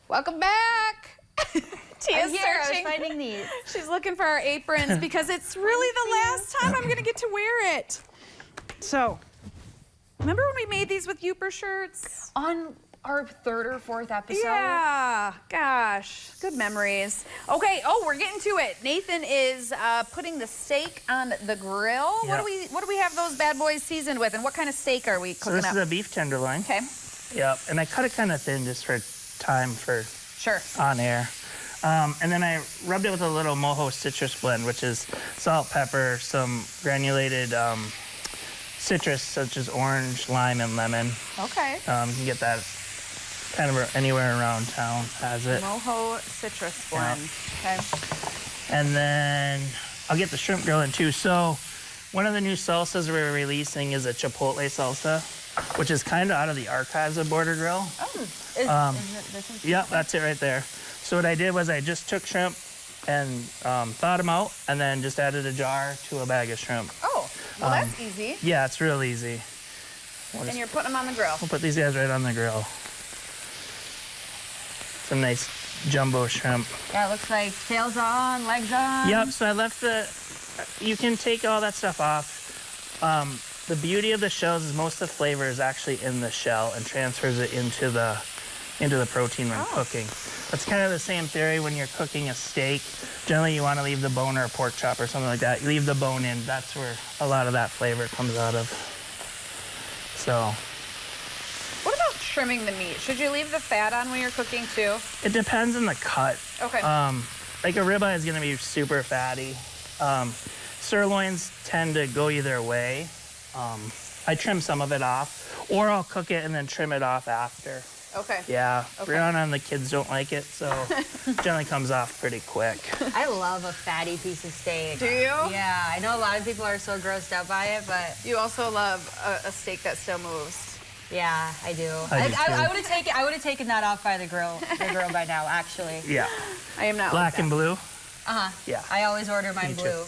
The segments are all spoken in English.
Welcome back. Tia's searching. I was finding these. She's looking for our aprons because it's really the last time I'm going to get to wear it. So, remember when we made these with Youper shirts? On our third or fourth episode? Yeah, gosh, good memories. Okay, oh, we're getting to it. Nathan is putting the steak on the grill. Yep. What do we have those bad boys seasoned with, and what kind of steak are we So cooking this up? is a beef tenderloin. Okay, Yep, and I cut it kind of thin just for time for sure. on air. And then I rubbed it with a little mojo citrus blend, which is salt, pepper, some granulated citrus such as orange, lime, and lemon. Okay. You can get that kind of anywhere around town has it. Mojo citrus blend. Okay. And then I'll get the shrimp grilling too. So one of the new salsas we're releasing is a chipotle salsa, which is kind of out of the archives of Border Grill. Oh, is it this one? Yep, that's it right there. So what I did was I just took shrimp and thawed them out, and then just added a jar to a bag of shrimp. Oh, well, that's easy. Yeah, it's real easy. And you're putting them on the grill. We'll put these guys right on the grill. Some nice jumbo shrimp. Yeah, it looks like tails on, legs on. Yep, so I left you can take all that stuff off. The beauty of the shells is most of the flavor is actually in the shell and transfers it into the protein when cooking. That's kind of the same theory when you're cooking a steak. Generally, you want to leave the bone or a pork chop or something like that. You leave the bone in. That's where a lot of that flavor comes out of. So. What about trimming the meat? Should you leave the fat on when you're cooking too? It depends on the cut. Okay. Like a ribeye is going to be super fatty. Sirloins tend to go either way. I trim some of it off, or I'll cook it and then trim it off after. Okay. Yeah, Okay. Brianna and the kids don't like it, so it generally comes off pretty quick. I love a fatty piece of steak. Do you? Yeah, I know a lot of people are so grossed out by it, but You also love a steak that still moves. yeah, I do. I do too. I would have taken that off by the grill by now, actually. Yeah, I am not black like and that. blue. Uh-huh. Yeah, I always order mine Me too. blue.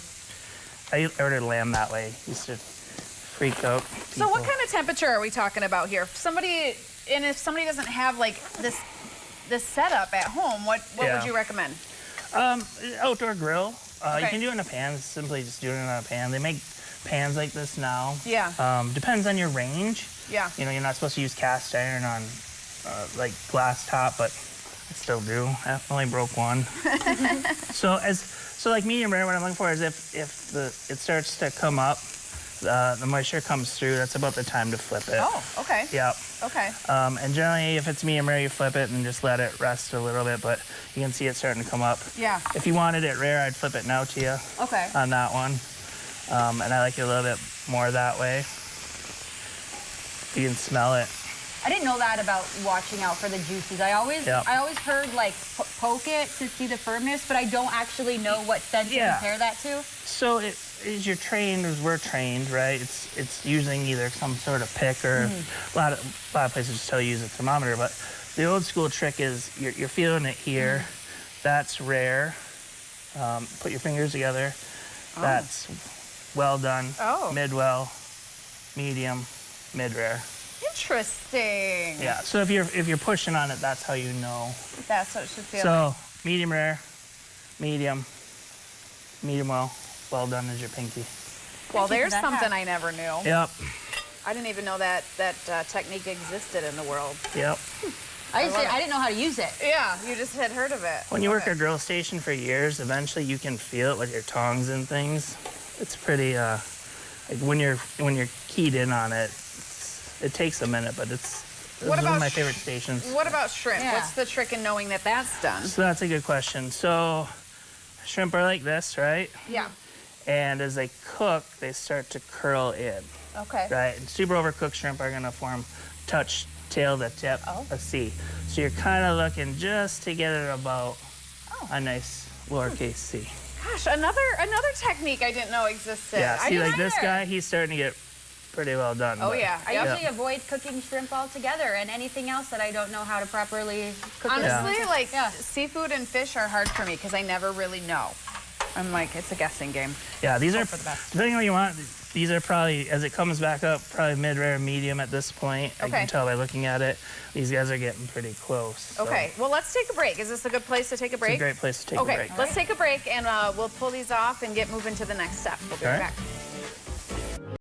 I ordered lamb that way. Used to freak out people. So what kind of temperature are we talking about here? If somebody doesn't have like this setup at home, what Yeah. would you recommend? Outdoor grill. You Okay. can do it in a pan. Simply just do it in a pan. They make pans like this now. Yeah. Depends on your range. Yeah. You know, you're not supposed to use cast iron on like glass top, but I still do. I only broke one. So like medium rare, what I'm looking for is if it starts to come up, the moisture comes through, that's about the time to flip it. Oh, okay. Yep. Okay. And generally, if it's medium rare, you flip it and just let it rest a little bit, but you can see it starting to come up. Yeah. If you wanted it rare, I'd flip it now to you Okay. on that one. And I like it a little bit more that way. You can smell it. I didn't know that about watching out for the juices. I always heard like poke it to see the firmness, but I don't actually know what scent to compare that to. So as you're trained, as we're trained, right? It's using either some sort of pick or a lot of places just tell you use a thermometer. But the old school trick is you're feeling it here. That's rare. Put your fingers together. That's well done. Oh. Mid-well, medium, mid-rare. Interesting. Yeah. So if you're pushing on it, that's how you know. That's what it should feel like. So medium rare, medium well. Well done is your pinky. Well, Thank you there's for that something hack. I never knew. Yep. I didn't even know that technique existed in the world. Yep. I didn't know how to use it. Yeah, you just had heard of it. When you work Okay. a grill station for years, eventually you can feel it with your tongs and things. It's pretty like when you're keyed in on it. It takes a minute, but it's one of my favorite stations. What about shrimp? Yeah. What's the trick in knowing that that's done? So that's a good question. So shrimp are like this, right? Yeah. And as they cook, they start to curl in, Okay. right? And super overcooked shrimp are gonna form touch tail to tip a C. So you're kind of looking just to get it about a nice lowercase c. Gosh, another technique I didn't know existed. Yeah, I see, didn't like this either. guy, he's starting to get pretty well done. Oh but- yeah. I Yep. usually avoid cooking shrimp altogether and anything else that I don't know how to properly cook. it. Honestly, like Yeah. seafood and fish are hard for me because I never really know. I'm like, it's a guessing game. Yeah, these are, for the best. depending on what you want, These are probably, as it comes back up, probably mid-rare, medium at this point. I Okay. can tell by looking at it. These guys are getting pretty close. So Okay, well, let's take a break. Is this a good place to take a break? It's a great place to take a Okay, break. let's take a break and we'll pull these off and get moving to the next step. We'll be right All right. back.